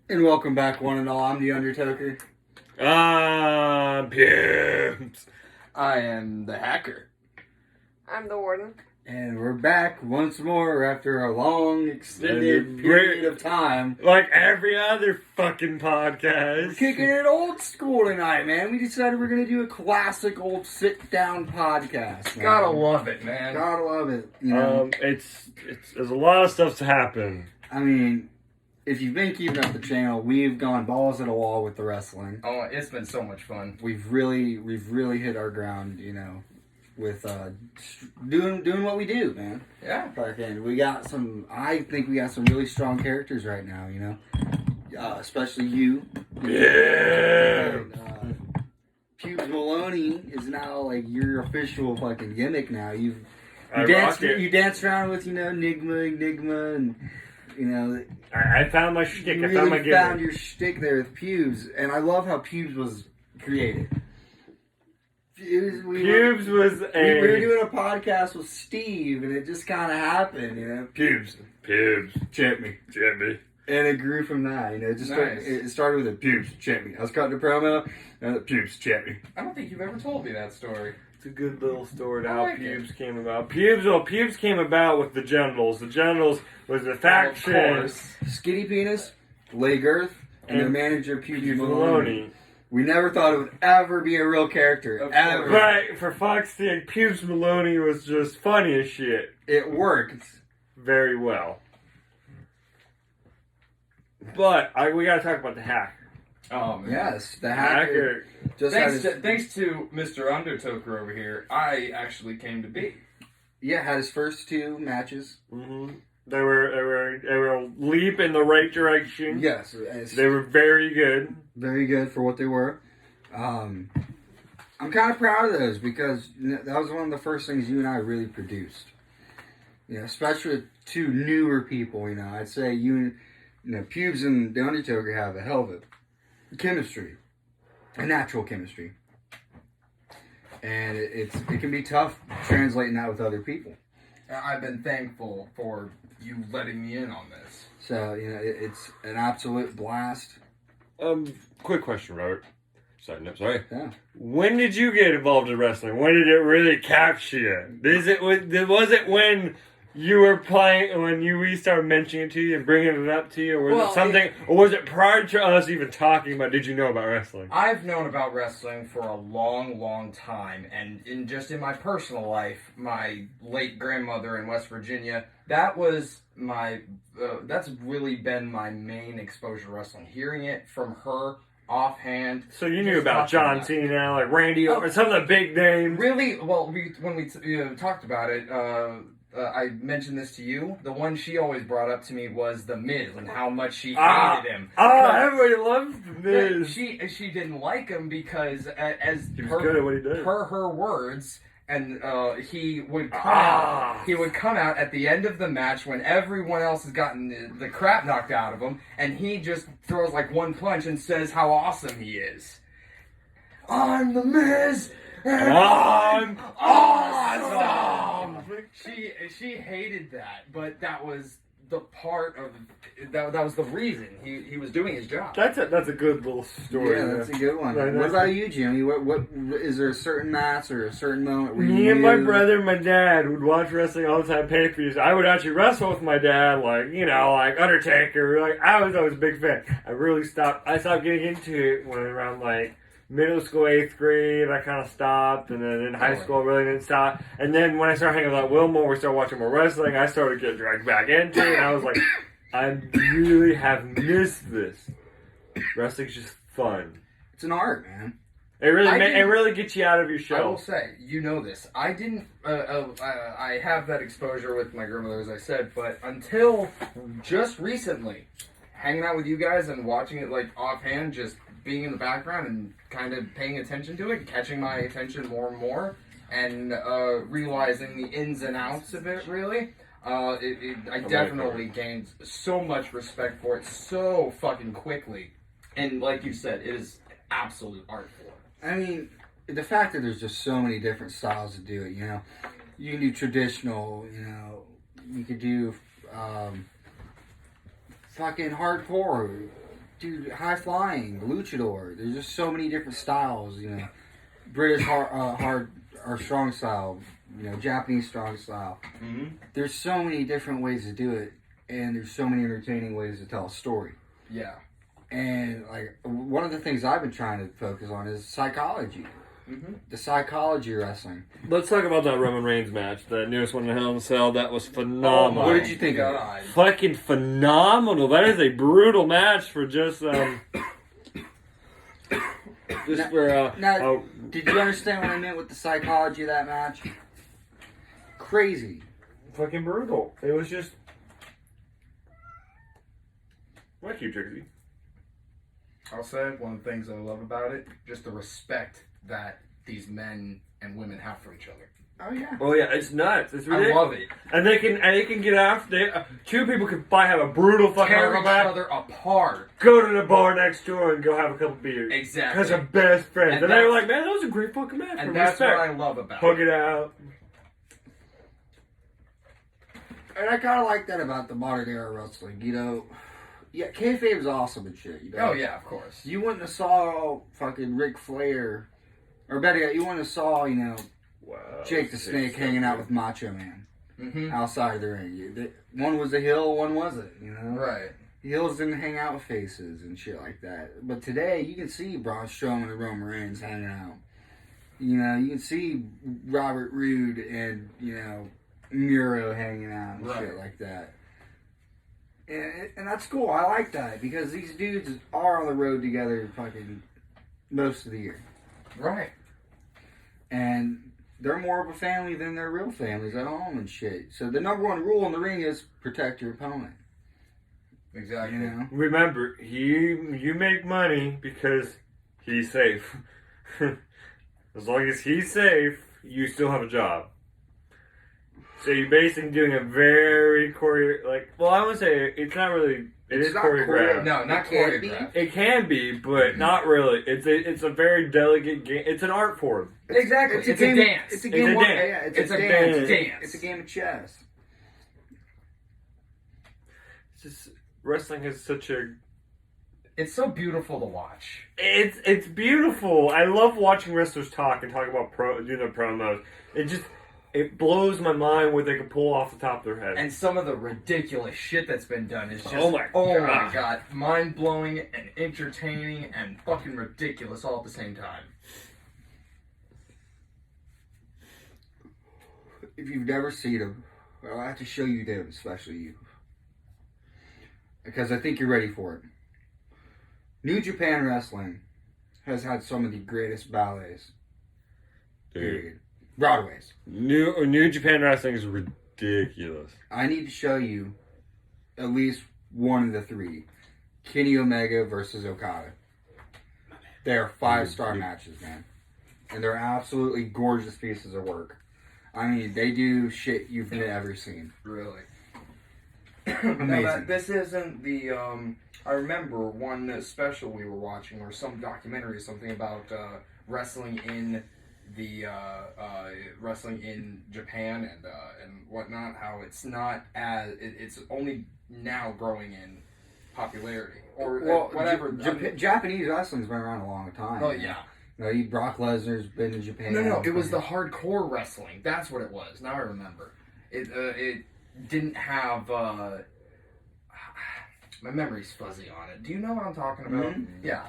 And welcome back, one and all. I'm the Undertaker. Pimps. I am the hacker. I'm the warden. And we're back once more after a long, extended period of time. Like every other fucking podcast. We're kicking it old school tonight, man. We decided we're going to do a classic old sit-down podcast. Man. Gotta love it, man. Gotta love it. You know? It's there's a lot of stuff to happen. I mean, if you've been keeping up the channel, we've gone balls at a wall with the wrestling. Oh, it's been so much fun. We've really hit our ground, you know, with doing what we do, man. Yeah. Fucking, I think we got some really strong characters right now, you know, especially you. Yeah. Pubes Maloney is now like your official fucking gimmick now. You danced around with, you know, Enigma, and you know. I found my shtick. You I found my really gimmick. found your shtick there with Pubes, and I love how Pubes was created. We were doing a podcast with Steve, and it just kind of happened, you know. Pubes, Champ me. And it grew from that, you know. It started with a Pubes, champ me. I was cutting a promo, and Pubes, champ me. I don't think you've ever told me that story. It's a good little story to I how like Pubes came about. Pubes came about with the Genitals. The Genitals was the faction. Of course. Skinny Penis, Leg Earth, and their manager, Pubes Maloney. Maloney. We never thought it would ever be a real character, ever. Right, for fuck's sake, Pubes Maloney was just funny as shit. It worked. Very well. But we gotta talk about the hacker. Oh, man. Yes, the hacker. Thanks to Mr. Undertaker over here, I actually came to be. Yeah, had his first two matches. Mm-hmm. They were a leap in the right direction. Yes, they were very good. Very good for what they were. I'm kind of proud of those because that was one of the first things you and I really produced. You know, especially with two newer people. You know, I'd say you know, Pubes and the Undertaker have a hell of a chemistry, a natural chemistry, and it can be tough translating that with other people. I've been thankful for you letting me in on this. So, you know, it's an absolute blast. Quick question, Robert. Sorry. Yeah. When did you get involved in wrestling? When did it really capture you? Was it when you were playing, when we started mentioning it to you and bringing it up to you, or was it something, or was it prior to us even talking about, did you know about wrestling? I've known about wrestling for a long, long time, and in my personal life, my late grandmother in West Virginia, that was that's really been my main exposure to wrestling. Hearing it from her offhand. So you knew about John Cena, like Randy Orton, some of the big names. Really? Well, when we talked about it, I mentioned this to you. The one she always brought up to me was The Miz and how much she hated him. Everybody loves The Miz. She didn't like him because, as he was good at what he did. her words, and he would come out at the end of the match when everyone else has gotten the crap knocked out of him, and he just throws like one punch and says how awesome he is. I'm The Miz. I'm awesome. She hated that, but that was the part of that was the reason he was doing his job. That's a good little story. Yeah, that's a good one. Right, what about you, Jimmy? What is there a certain match or a certain moment where me and my brother and my dad would watch wrestling all the time, pay-per-views. I would actually wrestle with my dad, like Undertaker. Like I was always a big fan. I stopped getting into it when around like middle school, 8th grade, I kind of stopped, and then in high school, I really didn't stop. And then when I started hanging out with Wilmore, we started watching more wrestling, I started getting dragged back into it, and I was like, I really have missed this. Wrestling's just fun. It's an art, man. It really gets you out of your shell. I will say, you know this. I didn't. I have that exposure with my grandmother, as I said, but until just recently, hanging out with you guys and watching it like offhand, just being in the background and kind of paying attention to it, catching my attention more and more, and realizing the ins and outs of it, really, I definitely gained so much respect for it so fucking quickly. And like you said, it is absolute art form. I mean, the fact that there's just so many different styles to do it, you know. You can do traditional, you know. You could do fucking hardcore. dude, high flying, luchador. There's just so many different styles, you know. British hard or strong style, you know, Japanese strong style. Mm-hmm. There's so many different ways to do it, and there's so many entertaining ways to tell a story. Yeah. And like one of the things I've been trying to focus on is psychology. Mm-hmm. The psychology of wrestling. Let's talk about that Roman Reigns match, the newest one in Hell in a Cell. That was phenomenal. What did you think of it? Fucking phenomenal. That is a brutal match for just Now, did you understand what I meant with the psychology of that match? Crazy. fucking brutal. It was just. Thank you, Trixie. I'll say one of the things I love about it, just the respect that these men and women have for each other. Oh yeah. Oh yeah, it's nuts. It's ridiculous. I love it. And they can get after. Two people can fight, have a brutal fucking Tear each match, other apart. go to the bar next door and go have a couple beers. Exactly. Because they're best friends. And And they're that's- like, man, that was a great fucking match. And that's respect. what I love about Hug it. it out. And I kind of like that about the modern era wrestling. You know, yeah, kayfabe's awesome and shit. You know? Oh yeah, of course. You wouldn't have saw fucking Ric Flair, or better yet, you wouldn't have saw, you know, Wow. Jake the Snake hanging out with Macho Man Mm-hmm. outside of the ring. One was a heel, one wasn't. You know, Right. heels didn't hang out with faces and shit like that. But today, you can see Braun Strowman and Roman Reigns hanging out. You know, you can see Robert Roode and, you know, Miro hanging out and shit Right. like that. And that's cool. I like that because these dudes are on the road together fucking most of the year. Right. And they're more of a family than their real families at home and shit. So the number one rule in the ring is protect your opponent. Exactly. You know? Remember, you make money because he's safe. As long as he's safe, you still have a job. So you're basically doing a very I would say it's not really. It's Is not choreographed. No, not It can't be. choreographed. It can be, but not really. It's a very delicate game. It's an art form. Exactly. It's a game, dance. It's a It's game. a of- dance. Yeah, It's a dance. dance. It's a game of chess. It's just wrestling has such a. It's so beautiful to watch. It's beautiful. I love watching wrestlers talk and talk about do their promos. It blows my mind what they can pull off the top of their head. And some of the ridiculous shit that's been done is just Oh my god, mind blowing and entertaining and fucking ridiculous all at the same time. If you've never seen them, I'll have to show you them, especially you. Because I think you're ready for it. New Japan Wrestling has had some of the greatest ballets. Period. Broadways. New Japan wrestling is ridiculous. I need to show you at least one of the three. Kenny Omega versus Okada. They're 5-star matches, man. And they're absolutely gorgeous pieces of work. I mean, they do shit you've never seen. Really. Amazing. This isn't the. I remember one special we were watching, or some documentary, something about wrestling in the wrestling in Japan and whatnot. How it's not as it's only now growing in popularity or whatever. Japanese wrestling's been around a long time. Oh yeah. You know, Brock Lesnar's been in Japan. No, it was the hardcore wrestling. That's what it was. Now I remember. It didn't have. My memory's fuzzy on it. Do you know what I'm talking about? Mm-hmm. Yeah,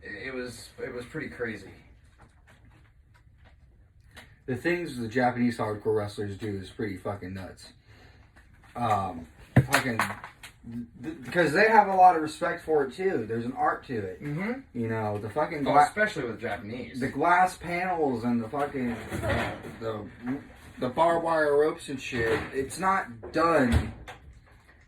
it was pretty crazy. The things the Japanese hardcore wrestlers do is pretty fucking nuts. Because they have a lot of respect for it too. There's an art to it. Mm-hmm. You know, the fucking Especially with Japanese. the glass panels and the fucking the barbed wire ropes and shit. It's not done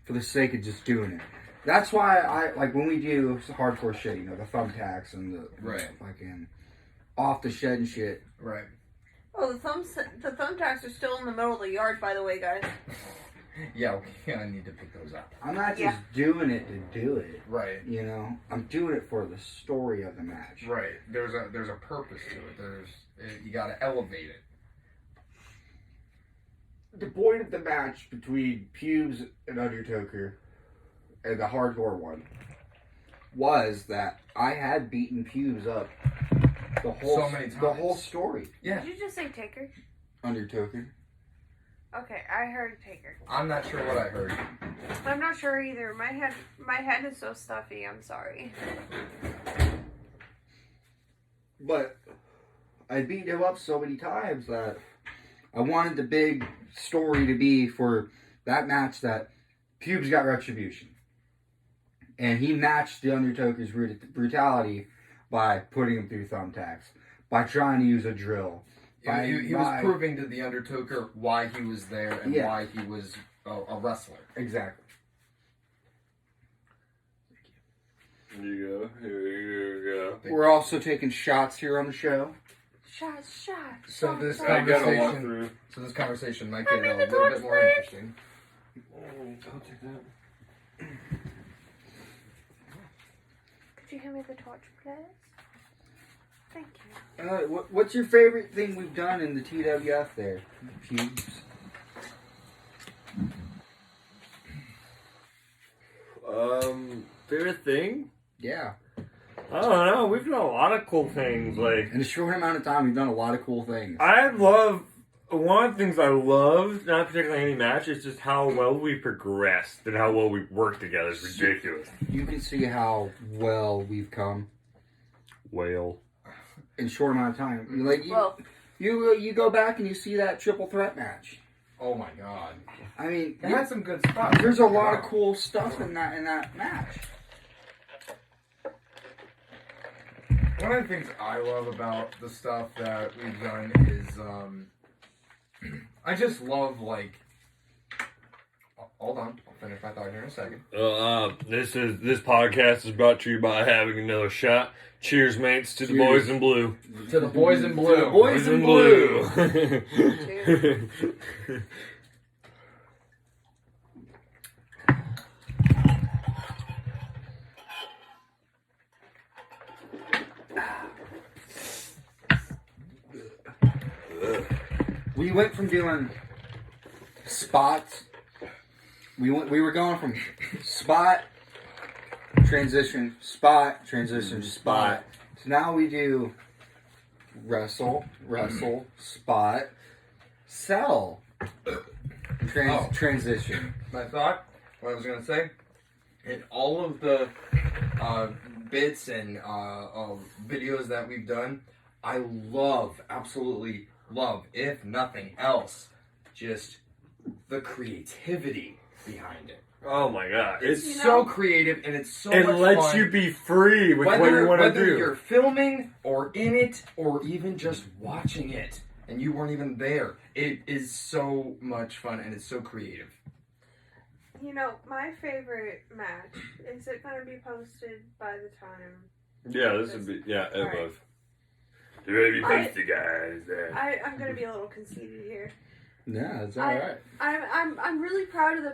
for the sake of just doing it. That's why I like when we do hardcore shit. You know, the thumbtacks and the Right. fucking off the shed and shit. Right. Oh, the thumbtacks are still in the middle of the yard, by the way, guys. Yeah, okay, I need to pick those up. I'm not just doing it to do it. Right. You know, I'm doing it for the story of the match. Right. There's a purpose to it. You got to elevate it. The point of the match between Pubes and Undertaker the hardcore one, was that I had beaten Pubes up the whole So many the whole times. story. Yeah. Did you just say Taker? Undertaker. Okay, I heard Taker. I'm not sure what I heard. I'm not sure either. My head is so stuffy. I'm sorry. But I beat him up so many times that I wanted the big story to be for that match that Pubes got retribution. And he matched the Undertaker's brutality by putting him through thumbtacks, by trying to use a drill. He was proving to the Undertaker why he was there and why he was a wrestler. Exactly. Here you go. Here you go. We're also taking shots here on the show. Shots. So this I gotta walk conversation, through. might I'm get in a the little bit more torch, interesting. I'll take that. Could you hand me the torch, please? Thank you. What's your favorite thing we've done in the TWF there, Pubes? Favorite thing? Yeah. I don't know. We've done a lot of cool things. Like, In a short amount of time, we've done a lot of cool things. I love. One of the things I love, not particularly any match, is just how well we progressed and how well we worked together. It's ridiculous. You can see how well we've come Whale. in a short amount of time. Like you go back and you see that triple threat match. Oh my god. I mean, It had some good spots. there's a lot of cool stuff in that match. One of the things I love about the stuff that we've done is, I just love, like, hold on, I'll finish my thought here in a second. This podcast is brought to you by having another shot. Cheers, mates, to the Cheers. boys in blue. To the boys in blue. To the boys in blue. We went from doing spots. We were going from spot, transition, spot, transition, spot. So now we do wrestle, spot, sell, transition. My thought, what I was going to say, in all of the bits and videos that we've done, I absolutely love, if nothing else, just the creativity behind it. Oh my god. It's so creative and it's so It much lets fun. you be free with what you want to Whether do. you're filming or in it or even just watching it and you weren't even there, it is so much fun and it's so creative. You know, my favorite match, is it going to be posted by the time? Yeah, this would be, it Alright. was. You ready to I- face the guys? I'm going to be a little conceited here. Yeah, it's alright. I'm really proud of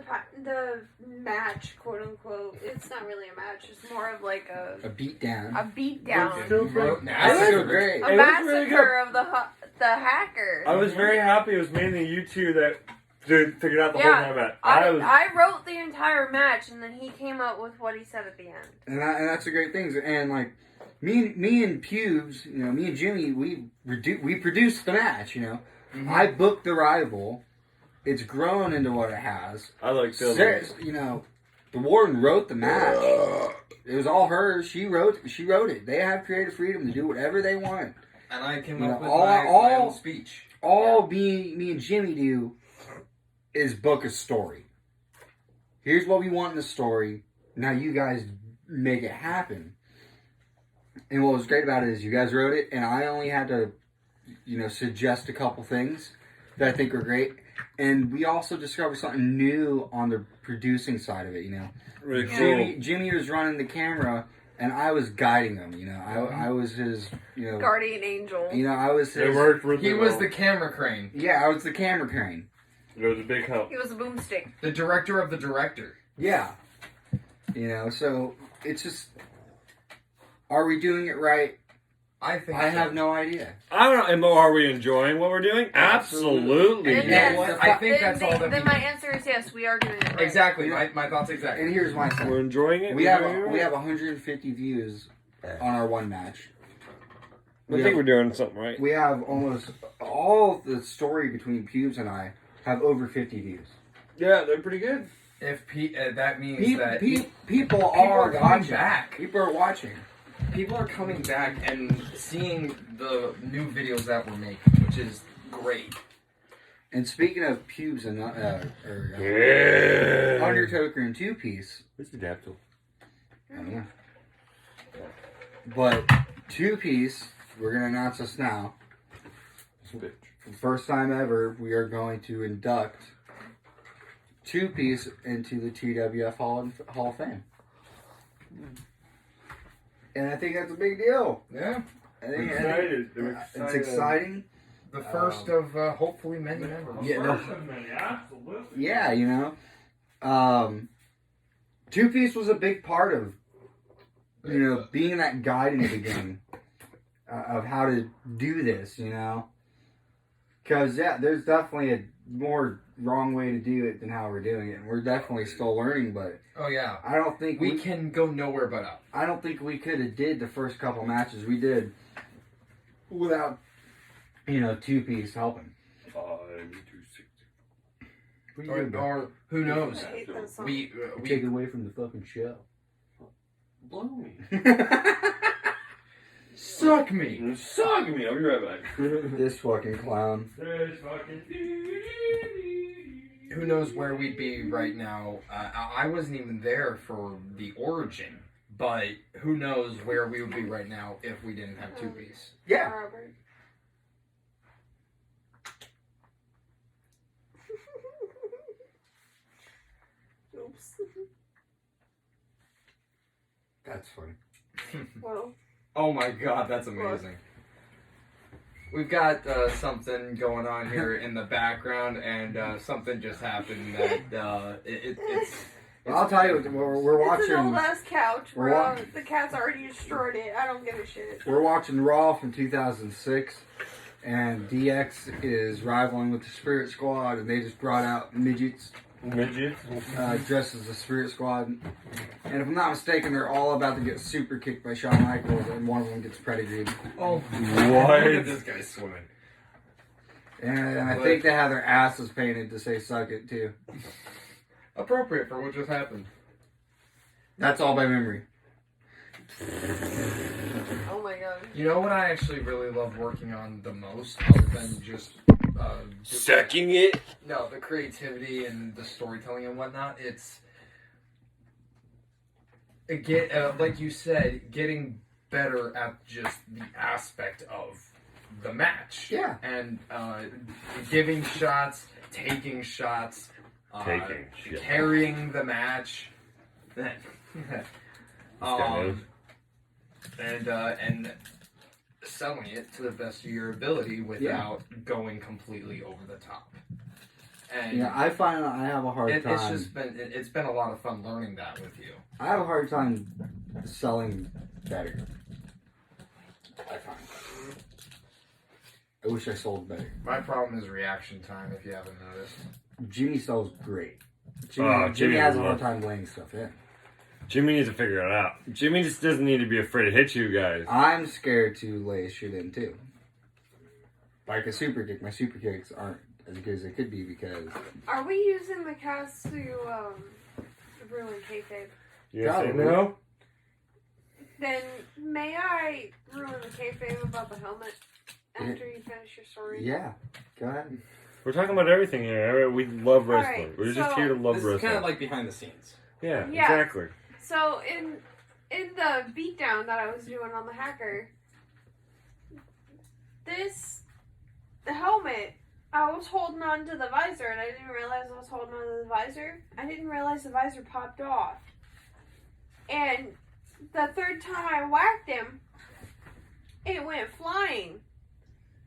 the match, quote unquote. It's not really a match. It's more of like A beat down. a beat down, Still Bro, That's so great. a It was really massacre of the hacker. I was very happy it was mainly you two that figured out the whole time about I wrote the entire match, and then he came up with what he said at the end. And that's a great thing. And like me and Pubes, me and Jimmy, we produced the match. Mm-hmm. I booked the rival. It's grown into what it has. I like Sarah, the Warden wrote the match. It was all hers. She wrote it. They have creative freedom to do whatever they want. And I came You up know, with my own speech. All me and Jimmy do is book a story. Here's what we want in the story. Now you guys make it happen. And what was great about it is you guys wrote it, and I only had to, suggest a couple things that I think were great. And we also discovered something new on the producing side of it. Really cool. Jimmy was running the camera, and I was guiding him. I was his, Guardian angel. I was his. It worked really He well. was the camera crane. Yeah, I was the camera crane. It was a big help. He was a boomstick. The director of the director. Yeah. So it's just, are we doing it right? I think I so. have no idea. I don't know. Are we enjoying what we're doing? Absolutely. And And you know yes, what? I think that's all that then we my need. answer is yes. We are doing it. Right. Exactly. My thoughts exactly. And here's my We're thing. enjoying it. We have 150 views on our one match. I think we're doing something right. We have almost all the story between Pubes and I have over 50 views. Yeah, they're pretty good. If that means that People are are coming watching. back. People are watching. People are coming back and seeing the new videos that we're making, which is great. And speaking of Pubes and Yeah. Undertaker and Two Piece, What's the daptle? I don't know. But Two Piece, we're gonna announce this now. For the first time ever, we are going to induct Two Piece into the TWF Hall of Fame. And I think that's a big deal. Yeah. I think Excited. it's exciting. The first of hopefully many members. Absolutely. Yeah, you know. Two Piece was a big part of, you know, being that guide in the beginning of how to do this, you know. Because, yeah, there's definitely a more wrong way to do it than how we're doing it. And we're definitely still learning, but Oh yeah. I don't think We can go nowhere but up. I don't think we could have did the first couple matches we did without, you know, Two Piece helping. 5, 2, 6. What are you doing, bro? Or who knows? I hate that song. We Take it away from the fucking show. Blow me. suck me. Suck me. I'll be right back. This fucking clown. This fucking. Who knows where we'd be right now? I wasn't even there for the origin, but who knows where we would be right now if we didn't have Two Piece. Yeah. Robert. Oops. That's funny. Well, Oh my god, that's amazing. We've got something going on here in the background, and something just happened that it's. I'll tell you, we're it's an old watching. ass couch we're where wa- the cat's already destroyed it. I don't give a shit. We're watching Raw from 2006, and DX is rivaling with the Spirit Squad, and they just brought out midgets Midgets. dressed as the Spirit Squad. And if I'm not mistaken, they're all about to get super kicked by Shawn Michaels, and one of them gets pedigreed. Oh, What? Look at this guy swimming. And I think they have their asses painted to say "suck it" too. Appropriate for what just happened. That's all by memory. Oh my god. You know what I actually really love working on the most, other than just Sucking it. no, the creativity and the storytelling and whatnot. It's like you said, getting better at just the aspect of the match. Yeah. And giving shots, taking shots, Taking shit. carrying the match. And selling it to the best of your ability without going completely over the top. And Yeah, I find I have a hard time. it's just been it's been a lot of fun learning that with you. I have a hard time selling better. I find. I wish I sold better. My problem is reaction time. If you haven't noticed, Jimmy sells great. Oh, Jimmy Jimmy has a loves- hard time laying stuff in. Jimmy needs to figure it out. Jimmy just doesn't need to be afraid to hit you guys. I'm scared to lay shit in too. Like a super kick, my super kicks aren't as good as they could be because Are we using the cast to ruin kayfabe? You gonna say Probably. no? Then may I ruin the kayfabe about the helmet after you finish your story? yeah. Go ahead. We're talking about everything here. We love All wrestling. right, We're just so- here to love this is wrestling. kind of like behind the scenes. yeah, Yeah. exactly. So in the beatdown that I was doing on the hacker, the helmet, I was holding on to the visor and I didn't realize I was holding on to the visor. I didn't realize the visor popped off. And the third time I whacked him, it went flying.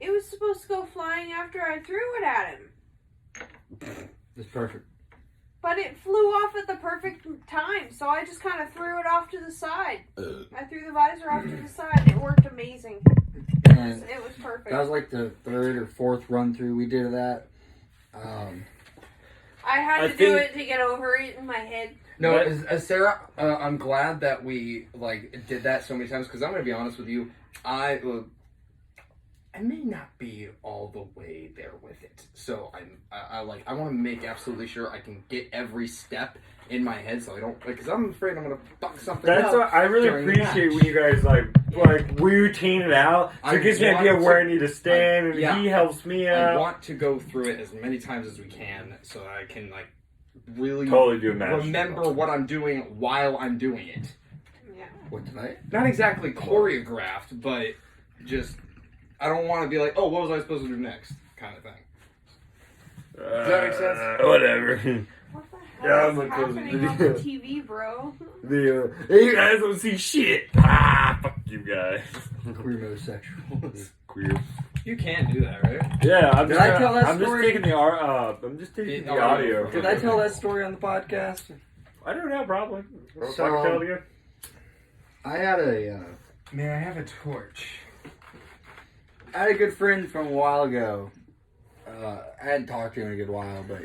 It was supposed to go flying after I threw it at him. It's perfect. But it flew off at the perfect time, so I just kind of threw it off to the side. I threw the visor off to the side, and it worked amazing. And It was perfect. that was like the third or fourth run through we did of that. I had to do it to get over it in my head. No, as Sarah, I'm glad that we did that so many times because I'm gonna be honest with you, I may not be all the way there with it. So I want to make absolutely sure I can get every step in my head so I don't because I'm afraid I'm gonna fuck something That's up. what I really during the appreciate match. when you guys like routine it out. So it gives me an idea of where I need to stand, and yeah. he helps me out. I want to go through it as many times as we can so I can really Totally do a match. remember what I'm doing while I'm doing it. Yeah. What tonight? Not exactly choreographed, but just I don't want to be like, oh, what was I supposed to do next, kind of thing. Does that make sense? Whatever. What the Yeah, hell I'm is gonna close the happening on video. the TV, bro? You guys don't see shit. Fuck you guys. Queer-mosexuals. Queer. You can do that, right? Yeah, I'm Did just, I tell that I'm story? just taking the I'm just taking the audio. Did I tell that story on the podcast? I don't know, probably. Or if So, I can tell it again. I had a Man, I have a torch. good friend from a while ago. I hadn't talked to him in a good while, but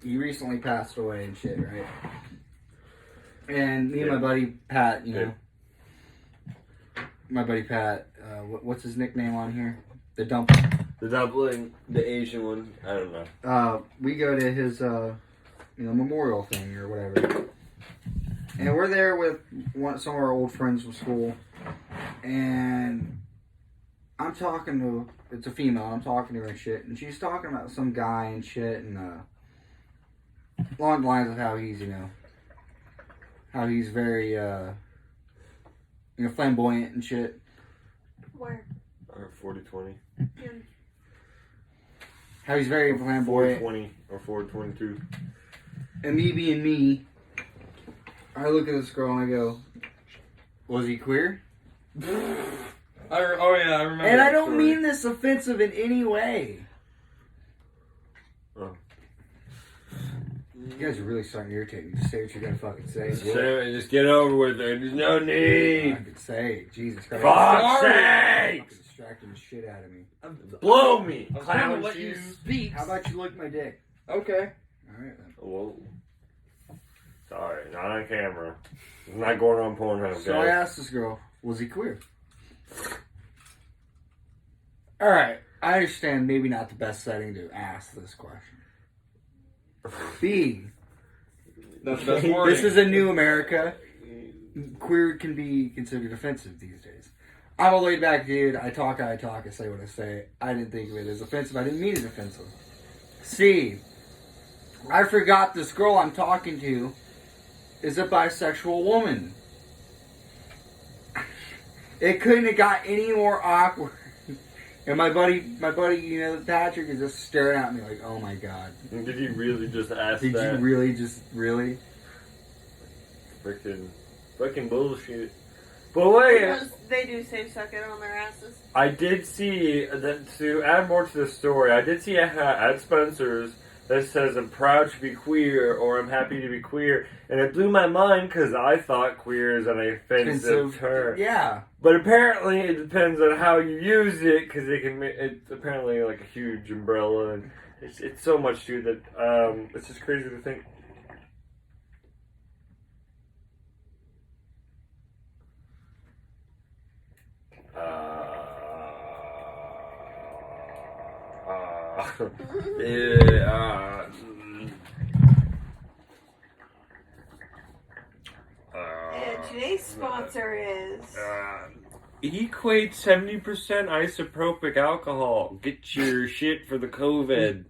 he recently passed away and shit, right? And me and my buddy Pat, my buddy Pat, what's his nickname on here? The Dumpling. The dumpling, the Asian one, I don't know. We go to his, memorial thing or whatever. And we're there with some of our old friends from school. And I'm talking to, it's a female, I'm talking to her and shit. And she's talking about some guy and shit. And along the lines of how he's, how he's very, flamboyant and shit. Where? 40-20. How he's very flamboyant. 420 or 422. And me being me, I look at this girl and I go, was he queer? I remember. And I that don't story. mean this offensive in any way. Oh. You guys are really starting to irritate me. Just say what you're gonna fucking say. Just get over with it. There's no I need. could say it. Jesus Christ. Fuck's You're sake! distracting the shit out of me. Blow me. I was trying to Clown let you shoes. speak. How about you lick my dick? Okay. Alright then. Whoa. Sorry, not on camera. I'm not going on Pornhub, So I guys. asked this girl, was he queer? Alright, I understand maybe not the best setting to ask this question. B, That's the best wording. this is a new America. Queer can be considered offensive these days. I'm a laid back dude. I talk how I talk. I say what I say. I didn't think of it as offensive. I didn't mean it offensive. C, I forgot this girl I'm talking to is a bisexual woman. It couldn't have got any more awkward. And my buddy, Patrick is just staring at me like, oh my god. Did you really just ask Did that? you really? Freaking bullshit. But wait, Because they do say suck it on their asses. I did see, that to add more to the story, I did see a hat at Spencer's that says, I'm proud to be queer, or I'm happy to be queer. And it blew my mind because I thought queer is an offensive term. Yeah. But apparently it depends on how you use it, because it's apparently like a huge umbrella, and it's so much, dude, that it's just crazy to think. And today's sponsor is. Equate 70% isopropyl alcohol. Get your shit for the COVID.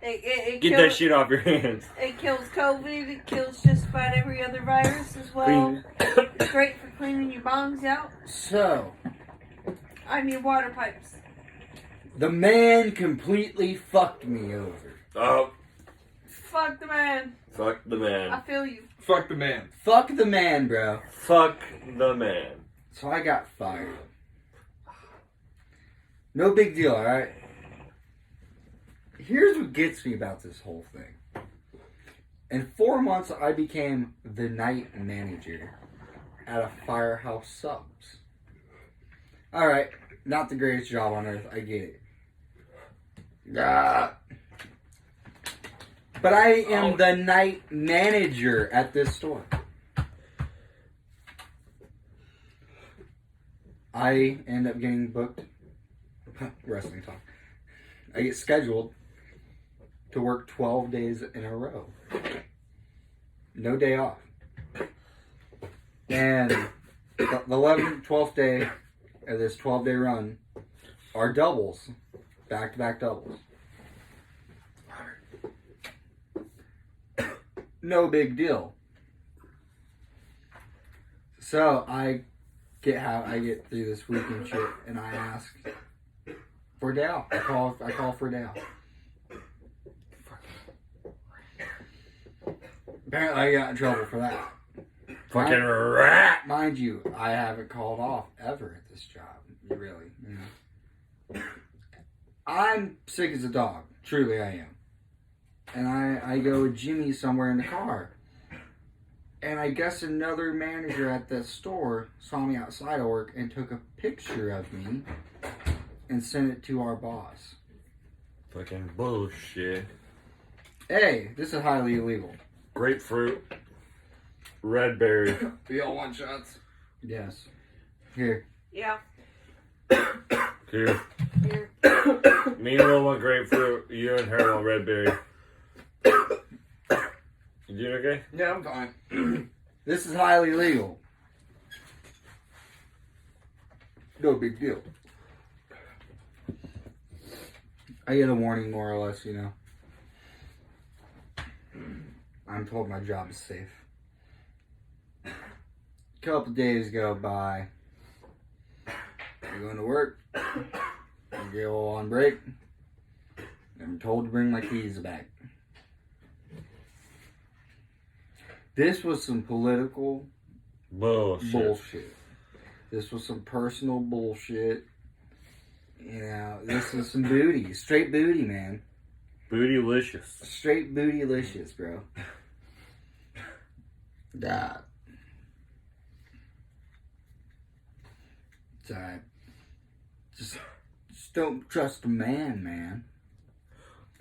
It Get that shit off your hands. It kills COVID. It kills just about every other virus as well. It's great for cleaning your bongs out. So, I mean, water pipes. the man completely fucked me over. Oh, Fuck the man. fuck the I man. feel you. Fuck the man. Fuck the man, bro. Fuck the man. So I got fired. No big deal, alright? Here's what gets me about this whole thing. In 4 months, I became the night manager at a Firehouse Subs. Alright, not the greatest job on earth, I get it. But I am the night manager at this store. I end up getting booked. Wrestling talk. I get scheduled to work 12 days in a row. No day off. And the 11th, 12th day of this 12-day run are doubles. Back-to-back doubles. No big deal. So I get through this weekend shit, and I ask for a day off. I call for a day off. Apparently, I got in trouble for that. Fucking rat. Mind you, I haven't called off ever at this job. Really, you know. I'm sick as a dog. Truly, I am. And I go with Jimmy somewhere in the car. And I guess another manager at the store saw me outside of work and took a picture of me and sent it to our boss. Fucking bullshit. Hey, this is highly illegal. Grapefruit. Red berry. We all want shots. Yes. Here. Yeah. Here. Here. Me and Will want grapefruit. You and her want red berry. You doing okay? Yeah, I'm fine. This is highly illegal. No big deal. I get a warning, more or less, you know. I'm told my job is safe. A couple days go by. I'm going to work. I go on break. I'm told to bring my keys back. This was some political bullshit. This was some personal bullshit. You know, this is some booty. Straight booty, man. Bootylicious. Straight bootylicious, bro. God. It's alright. Just don't trust a man.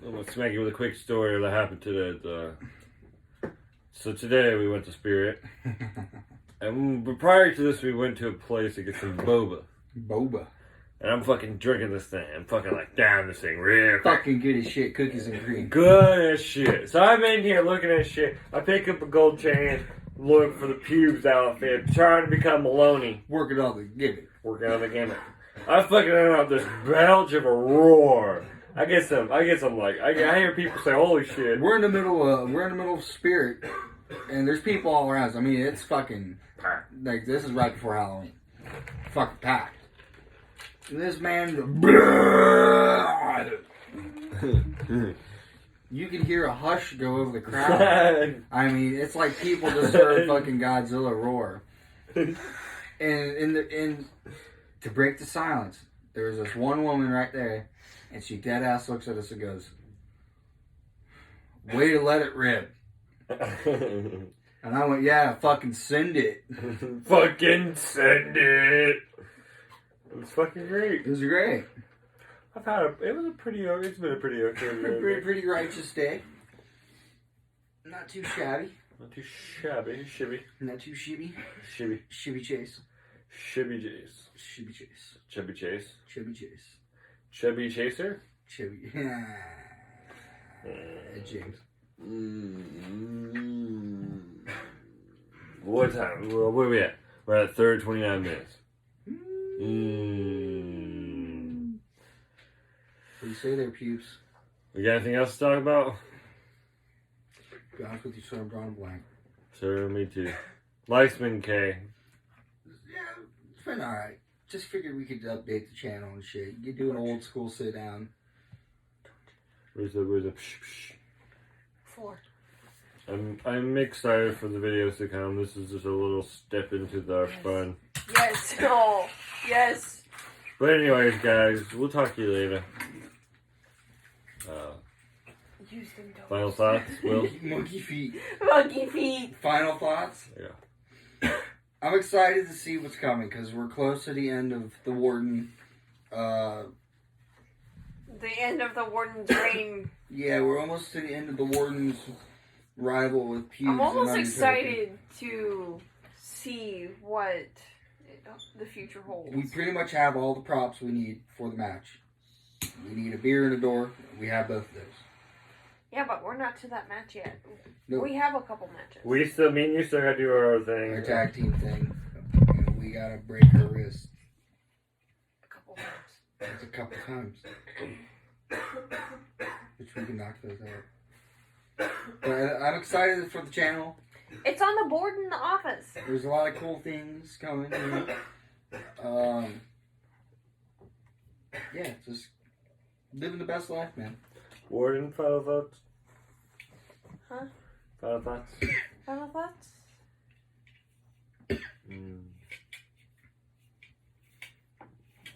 I'm gonna smack you with a quick story that happened today. So today we went to Spirit, and prior to this we went to a place to get some boba. Boba. And I'm fucking drinking this thing. I'm fucking like down this thing real quick. Fucking good as shit, cookies and cream. Good as shit. So I'm in here looking at shit. I pick up a gold chain, look for the pubes outfit, trying to become Maloney. Working on the gimmick. Working on the gimmick. I fucking let out this belch of a roar. I get some like I hear people say, "Holy shit!" We're in the middle of Spirit, and there's people all around us. I mean, it's fucking like this is right before Halloween. Fucking packed. And this man, you can hear a hush go over the crowd. I mean, it's like people just heard fucking Godzilla roar. And to break the silence, there was this one woman right there, and she dead ass looks at us and goes, "Way to let it rip." And I went, "Yeah, fucking send it." Fucking send it. It was fucking great. It was great. It's been a pretty okay Pretty righteous day. Not too shabby. Not too shabby. Shibby. Not too shibby. Shibby. Shibby chase. Shibby Chase. Shibby chase. Chubby Chase. Chubby chase. Chubby Chaser? Chubby. James. What time? Where are we at? We're at 29 minutes. What do you say there, pubes? We got anything else to talk about? To be honest with you, sir, I'm drawing a blank. Sir, me too. Life's been K. Yeah, it's been alright. Just figured we could update the channel and shit. You could do an old school sit down. Where's the psh? 4. I'm excited for the videos to come. This is just a little step into the fun. Yes. Oh, yes. But anyways, guys, we'll talk to you later. use them toes. Final thoughts, Will? Monkey feet. Monkey feet. Final thoughts? Yeah. I'm excited to see what's coming because we're close to the end of the Warden. The end of the Warden's reign. Yeah, we're almost to the end of the Warden's rival with Pews. I'm almost and Undertaker. excited to see what the future holds. We pretty much have all the props we need for the match. We need a beer and a door. We have both of those. Yeah, but we're not to that match yet. Nope. We have a couple matches. We still, me and you still gotta do our own thing. Our tag team thing. And we gotta break our wrist. A couple times. That's a couple times. Which we can knock those out. But I'm excited for the channel. It's on the board in the office. There's a lot of cool things coming. You know? Yeah, just living the best life, man. Warden, final thoughts? Huh? Final thoughts? Final thoughts?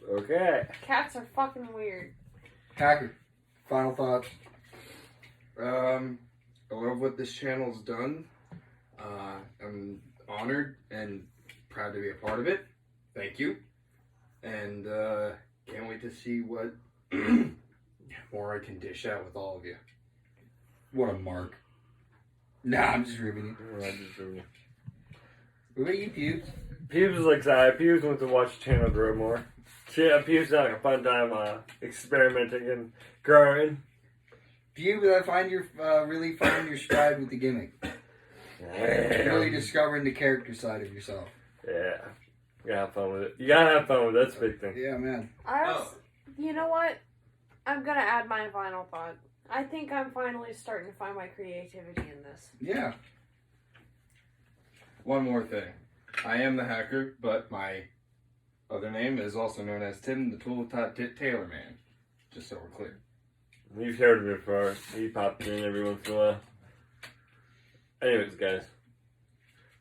Okay. Cats are fucking weird. Hacker, final thoughts. I love what this channel's done. I'm honored and proud to be a part of it. Thank you. And can't wait to see what more I can dish out with all of you. What a mark. Nah, I'm just ribbing you. What about you, Pubes? Pubes is excited. Pubes wants to watch the channel grow more. Yeah, Pubes had a fun time experimenting and growing. Pubes, I find you're really finding your stride with the gimmick. Really discovering the character side of yourself. Yeah. You gotta have fun with it. You gotta have fun with it. That's a big thing. Yeah, man. You know what? I'm gonna add my final thought. I think I'm finally starting to find my creativity in this. Yeah. One more thing. I am the hacker, but my other name is also known as Tim the Tool Tailor Man. Just so we're clear. You've heard of it before. He popped in every once in a while. Anyways, guys.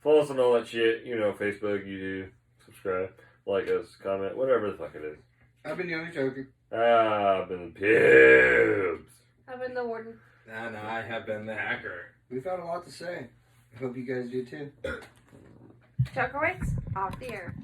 Follow us on all that shit. You know, Facebook, YouTube, subscribe, like us, comment, whatever the fuck it is. I've been the only joker. I've been the Pubes. I've been the warden. And I have been the hacker. We've had a lot to say. I hope you guys do too. Chuckawakes, off the air.